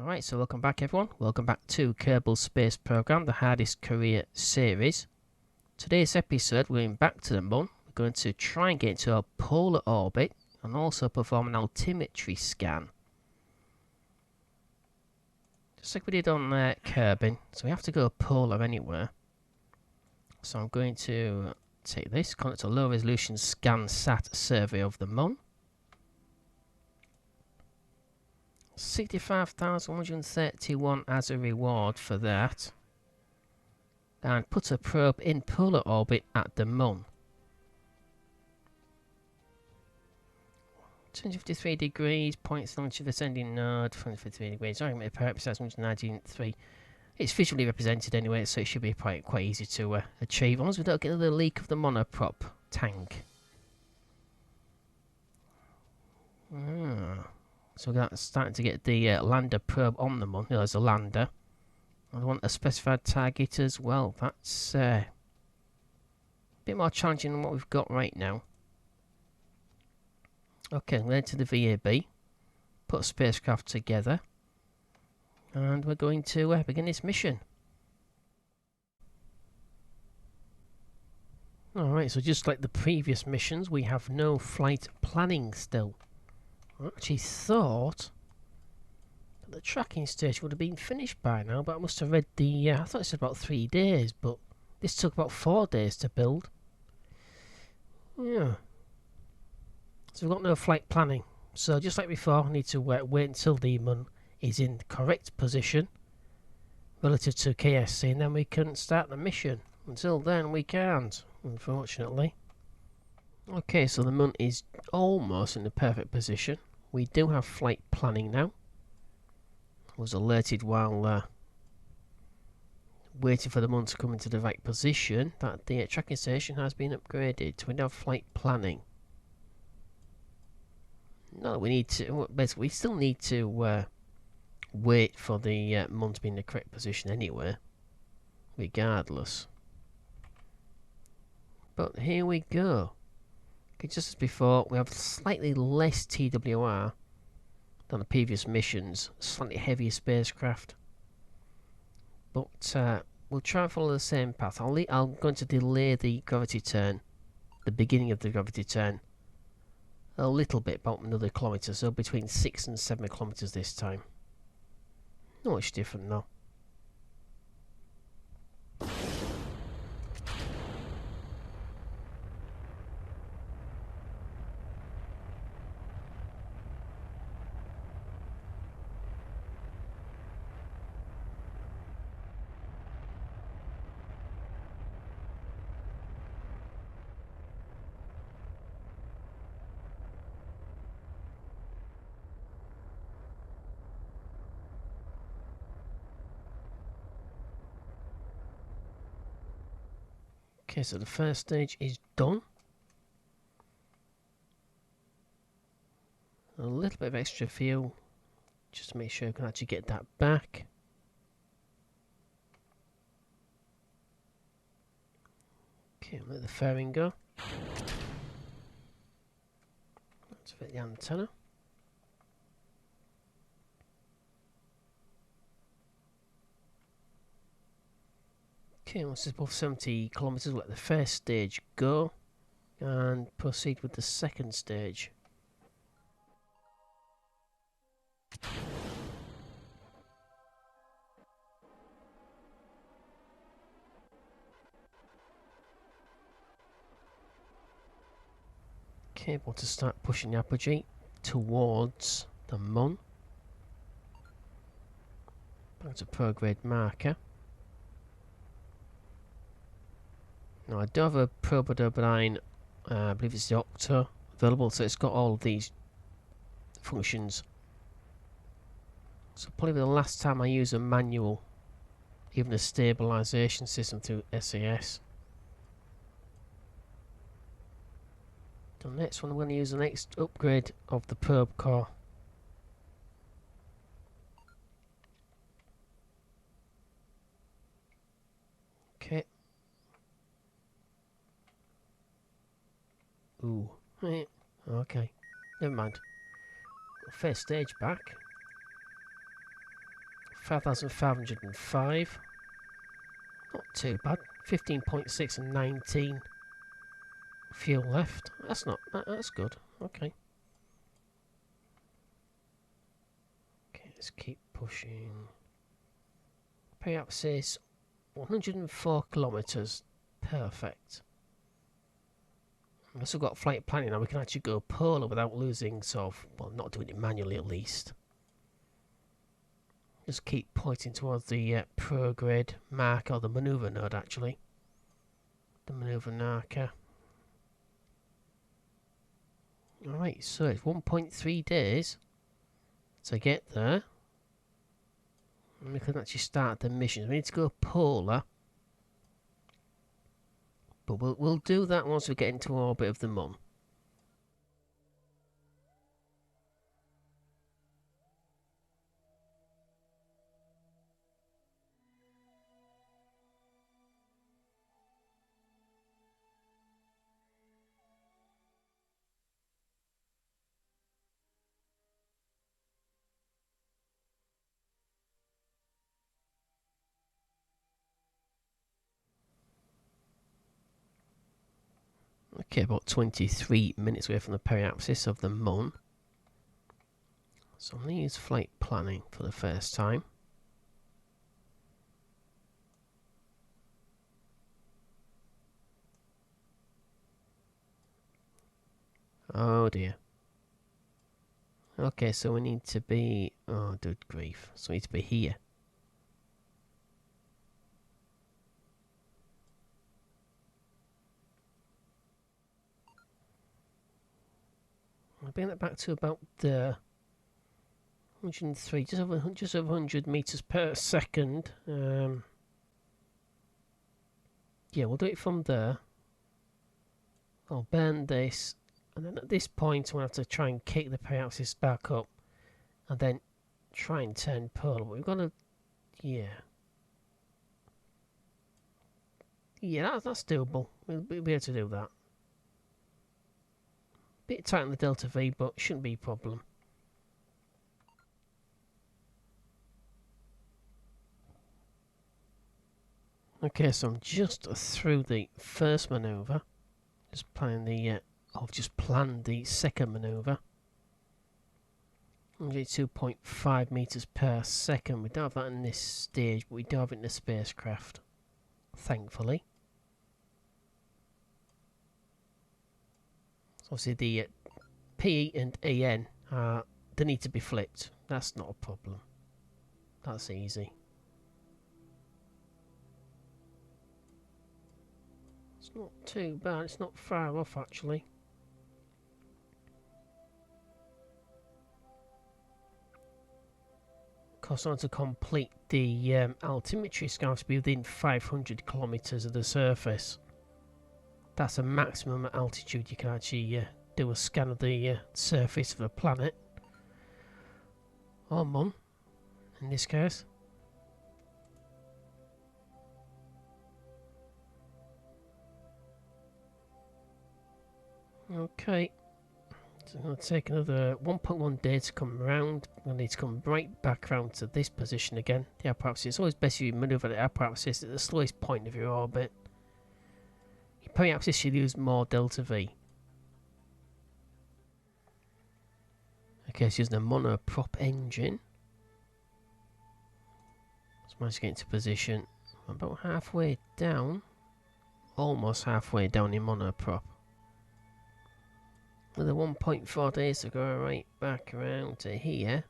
Alright, so welcome back everyone. Welcome back to Kerbal Space Program, the hardest career series. Today's episode, we're going back to the Moon. We're going to try and get into a polar orbit and also perform an altimetry scan. Just like we did on Kerbin, so we have to go polar anywhere. So I'm going to take this, conduct a low resolution scan sat survey of the Moon. 65,131 as a reward for that, and put a probe in polar orbit at the Moon. 253 degrees, points launch of ascending node, 253 degrees, sorry, perhaps that's 193. It's visually represented anyway, so it should be quite easy to achieve, as long as we don't get the leak of the monoprop tank. So we're starting to get the lander probe on the Moon. There's a lander. I want a specified target as well. That's a bit more challenging than what we've got right now. Okay, we're to the VAB. Put a spacecraft together. And we're going to begin this mission. Alright, so just like the previous missions, we have no flight planning still. I actually thought that the tracking station would have been finished by now, but I must have read the... I thought it said about 3 days, but this took about 4 days to build. Yeah. So we've got no flight planning. So just like before, I need to wait until the Moon is in the correct position relative to KSC, and then we can start the mission. Until then, we can't, unfortunately. Okay, so the Moon is almost in the perfect position. We do have flight planning now. I was alerted while waiting for the Moon to come into the right position that the tracking station has been upgraded. So we now have flight planning. No, we need to... Basically, we still need to wait for the Moon to be in the correct position anyway, regardless. But here we go. Okay, just as before, we have slightly less TWR than the previous missions, slightly heavier spacecraft. But we'll try and follow the same path. I'm going to delay the gravity turn, the beginning of the gravity turn, a little bit, about another kilometre, so between 6 and 7 kilometres this time. Not much different though. Okay, so the first stage is done. A little bit of extra fuel, just to make sure I can actually get that back. Okay, let the fairing go. Activate the antenna. Okay, once it's above 70 kilometers, let the first stage go and proceed with the second stage. Okay, want to start pushing the apogee towards the Moon. Back to prograde marker. Now I do have a probe-benign, I believe it's the Octo, available, so it's got all of these functions. So probably the last time I use a manual, even a stabilization system through SAS. The next one I'm going to use the next upgrade of the probe core. Okay. Ooh. Okay. Never mind. First stage back. 5,505. Not too bad. 15.6 and 19 fuel left. That's good. Okay. Okay, let's keep pushing. Perhaps says 104 kilometers. Perfect. We've also got flight planning now. We can actually go polar without losing well, not doing it manually at least. Just keep pointing towards the prograde marker, or the maneuver node actually. The maneuver marker. Alright, so it's 1.3 days to get there. And we can actually start the mission. We need to go polar. But we'll do that once we get into orbit of the Moon. Okay, about 23 minutes away from the periapsis of the Moon. So I'm going to use flight planning for the first time. Oh dear. Okay, so we need to be... Oh, good grief. So we need to be here. I'll bring that back to about 103, just over 100 meters per second. Yeah, we'll do it from there. I'll burn this, and then at this point we'll have to try and kick the periapsis back up, and then try and turn polar. But we've got to, yeah, that's doable. We'll be able to do that. Bit tight on the delta V, but shouldn't be a problem. Okay, so I'm just through the first manoeuvre. Just planning the, I've just planned the second manoeuvre. 2.5 meters per second. We don't have that in this stage, but we do have it in the spacecraft, thankfully. So obviously the PE and EN they need to be flipped. That's not a problem. That's easy. It's not too bad. It's not far off actually. Of course, I want to complete the altimetry scan to be within 500 kilometers of the surface. That's a maximum altitude you can actually do a scan of the surface of a planet. Or Moon, in this case. Okay. So I'm going to take another 1.1 days to come around. I'm going to need to come right back around to this position again. The apparatus. It's always best if you manoeuvre the apparatus at the slowest point of your orbit. Perhaps this should use more delta V. Okay, it's using a monoprop engine. Let's manage to get into position. I'm about halfway down. Almost halfway down in monoprop. With a 1.4 days to go right back around to here.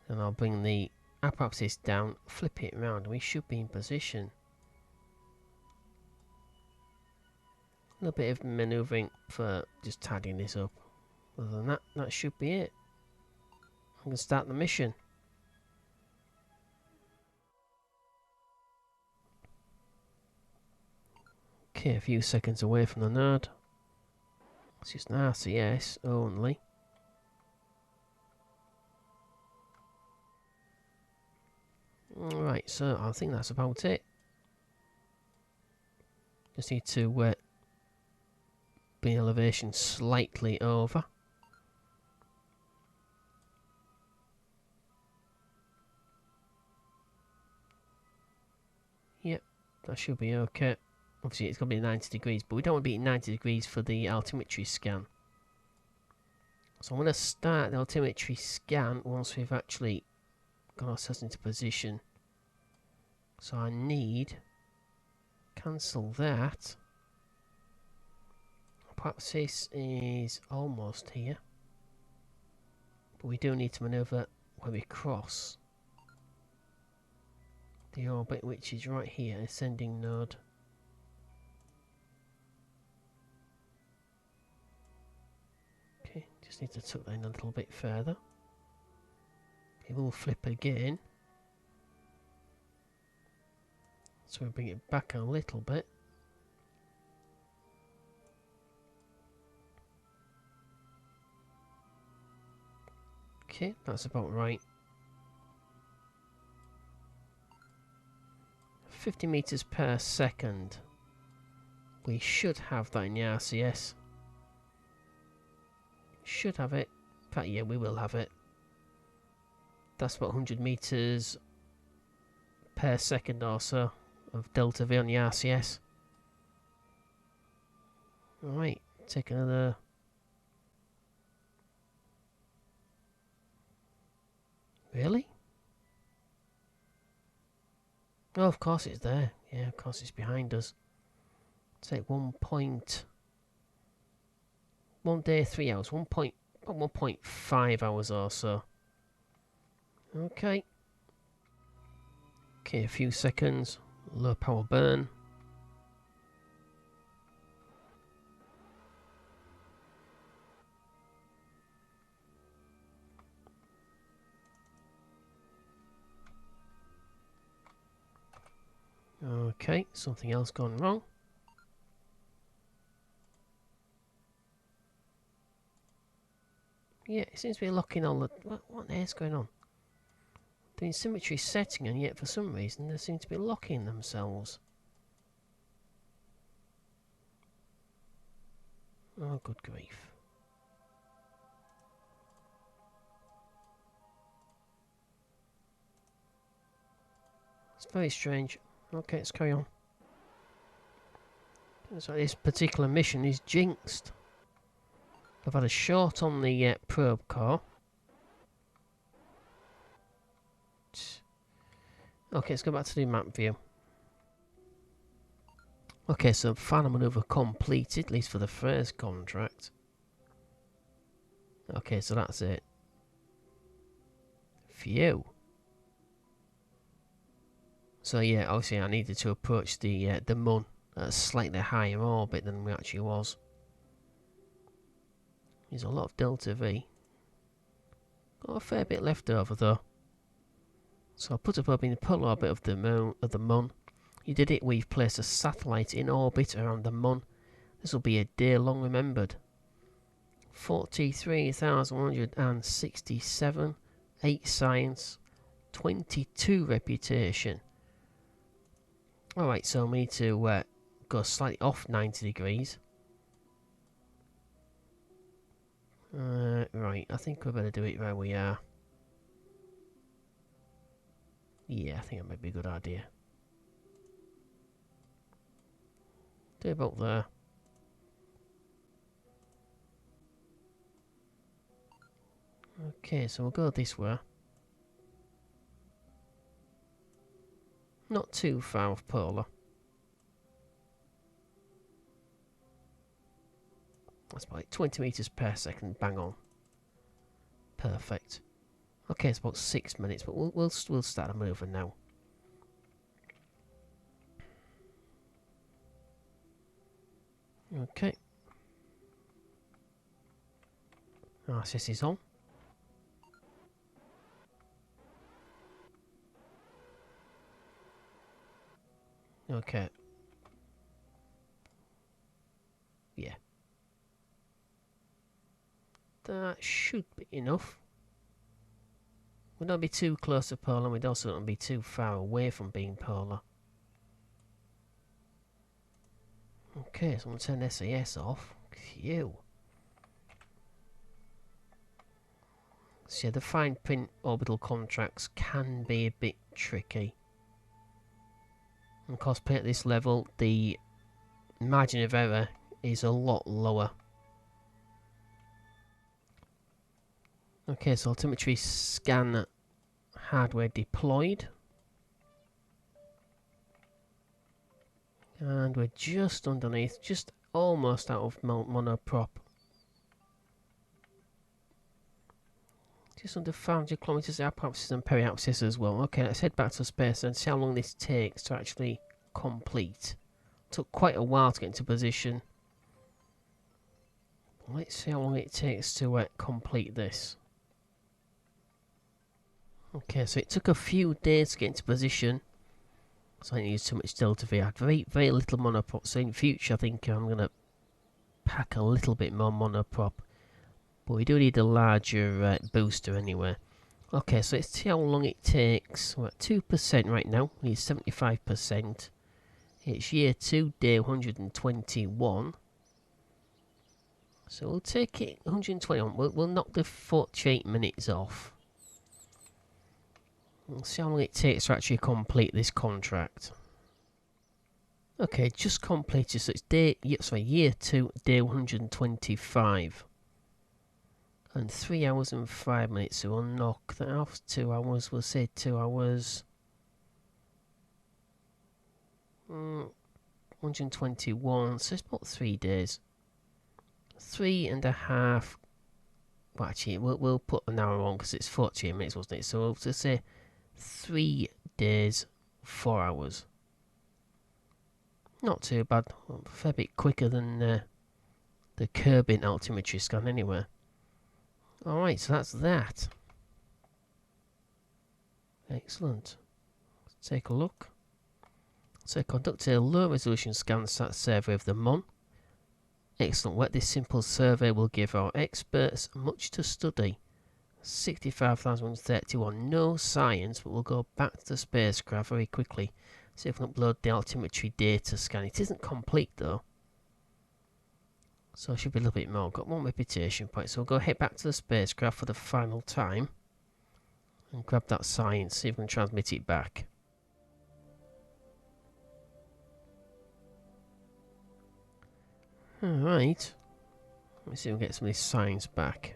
Then I'll bring the apparatus down, flip it around, and we should be in position. A little bit of manoeuvring for just tidying this up. Other than that, that should be it. I'm going to start the mission. Okay, a few seconds away from the node. It's just an RCS only. Alright, so I think that's about it. Just need to bring elevation slightly over. That should be okay. Obviously it's going to be 90 degrees, but we don't want to be at 90 degrees for the altimetry scan. So I'm going to start the altimetry scan once we've actually got ourselves into position. So I need... cancel that. Perhaps this is almost here. But we do need to manoeuvre where we cross the orbit, which is right here, ascending node. Okay, just need to tuck that in a little bit further. It will flip again. So we'll bring it back a little bit. Okay, that's about right. 50 meters per second. We should have that in the RCS. Should have it. In fact, yeah, we will have it. That's about 100 meters per second or so of delta V on the RCS. Alright, take another... Really? Oh, of course it's there. Yeah, of course it's behind us. Take 1 day, 3 hours. 1.5 hours or so. Okay. Okay, a few seconds. Low power burn. Okay, something else gone wrong. Yeah, it seems to be locking all the... What on earth's going on? Doing symmetry setting, and yet for some reason they seem to be locking themselves. Oh, good grief. It's very strange. Okay, let's carry on. So this particular mission is jinxed. I've had a short on the probe core. Okay, let's go back to the map view. Okay, so final manoeuvre completed, at least for the first contract. Okay, so that's it. Phew. So yeah, obviously I needed to approach the Mun at a slightly higher orbit than we actually was. There's a lot of delta V. Got a fair bit left over though. So I'll put a probe in the polar orbit of the Mun. You did it. We've placed a satellite in orbit around the Mun. This will be a day long remembered. 43,167, 8 science, 22 reputation. Alright, so we need to go slightly off 90 degrees. Right, I think we better do it where we are. Yeah, I think that might be a good idea. Do about there. Okay, so we'll go this way. Not too far off polar. That's about 20 meters per second, bang on. Perfect. Okay, it's about 6 minutes, but we'll start a manoeuvre now. Okay. RCS is on. Okay. Yeah. That should be enough. We don't be too close to polar, and we also don't be too far away from being polar. Okay, so I'm going to turn SAS off. Phew. So yeah, the fine print orbital contracts can be a bit tricky. And of course, at this level, the margin of error is a lot lower. Okay, so altimetry scan hardware deployed. And we're just underneath, just almost out of monoprop. Just under 500 kilometers apopsis and periapsis as well. Okay, let's head back to space and see how long this takes to actually complete. Took quite a while to get into position. Let's see how long it takes to complete this. Okay, so it took a few days to get into position. So I didn't use too much delta V. I had very little monoprop. So in future, I think I'm going to pack a little bit more monoprop. But we do need a larger booster anyway. Okay, so let's see how long it takes. We're at 2% right now. We need 75%. It's year 2, day 121. So we'll take it 121. We'll knock the 48 minutes off. We'll see how long it takes to actually complete this contract. Okay, just completed. So it's year 2, day 125. And 3 hours and 5 minutes, so we'll knock that off. 2 hours, we'll say 2 hours. 121, so it's about 3 days. 3.5. Well, actually, we'll put an hour on because it's 48 minutes, wasn't it? So we'll just say 3 days, 4 hours. Not too bad. A fair bit quicker than the Kerbal altimetry scan, anyway. Alright, so that's that. Excellent. Let's take a look. So conduct a low resolution scan sat survey of the Mon. Excellent work. This simple survey will give our experts much to study. 65,131. No science, but we'll go back to the spacecraft very quickly. See if we can upload the altimetry data scan. It isn't complete though. So it should be a little bit more. Got 1 reputation point. So we'll go head back to the spacecraft for the final time. And grab that science. See if we can transmit it back. Alright. Let's see if we can get some of this science back.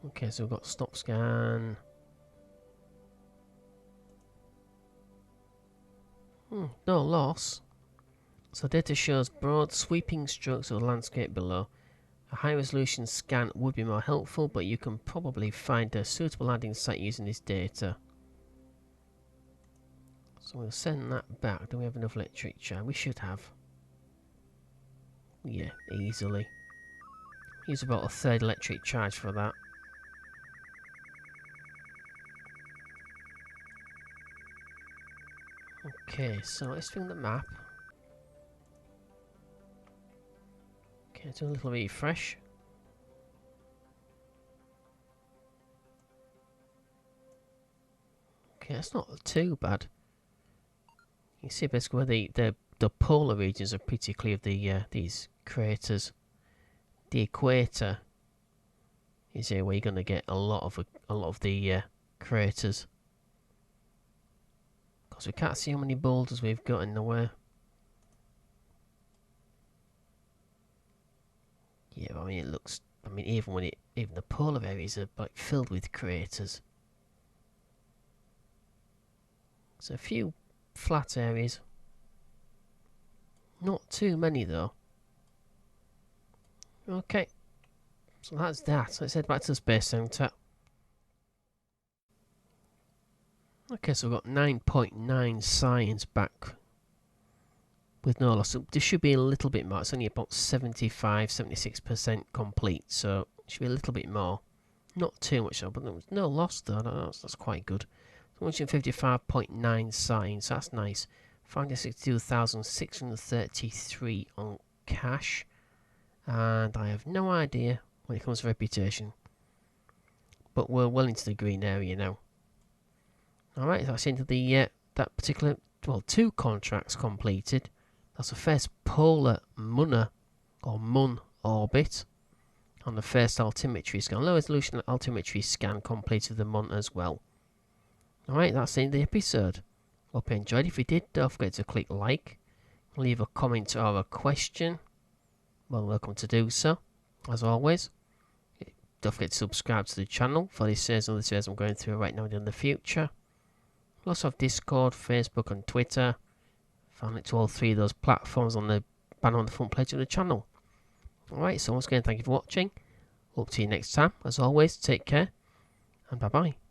Okay, so we've got stop scan. No loss. So data shows broad sweeping strokes of the landscape below. A high resolution scan would be more helpful, but you can probably find a suitable landing site using this data. So we'll send that back. Do we have enough electric charge? We should have. Yeah, easily. Use about a third electric charge for that. Okay, so let's bring the map. Okay, do a little refresh. Okay, that's not too bad. You see basically where the polar regions are pretty clear of these craters. The equator is here where you're going to get a lot of the craters. Because we can't see how many boulders we've got in the way. Yeah, I mean it looks. I mean even the polar areas are like filled with craters. So a few flat areas. Not too many though. Okay, so that's that. Let's head back to the Space Center. Okay, so we've got 9.9 science back with no loss. So this should be a little bit more. It's only about 76% complete, so it should be a little bit more. Not too much though, but there was no loss though. That's quite good. 155.9 science, that's nice. 562,633 on cash. And I have no idea when it comes to reputation. But we're well into the green area now. Alright, that's into the that particular, well, 2 contracts completed. That's the first polar Mun orbit on the first altimetry scan. Low resolution altimetry scan completed the Mun as well. Alright, that's the end of the episode. Hope you enjoyed. If you did, don't forget to click like, leave a comment or a question. Well, welcome to do so, as always. Don't forget to subscribe to the channel for this series and other series I'm going through right now and in the future. We also have Discord, Facebook and Twitter. Find it to all three of those platforms on the banner on the front page of the channel. Alright, so once again, thank you for watching. Up to you next time. As always, take care and bye bye.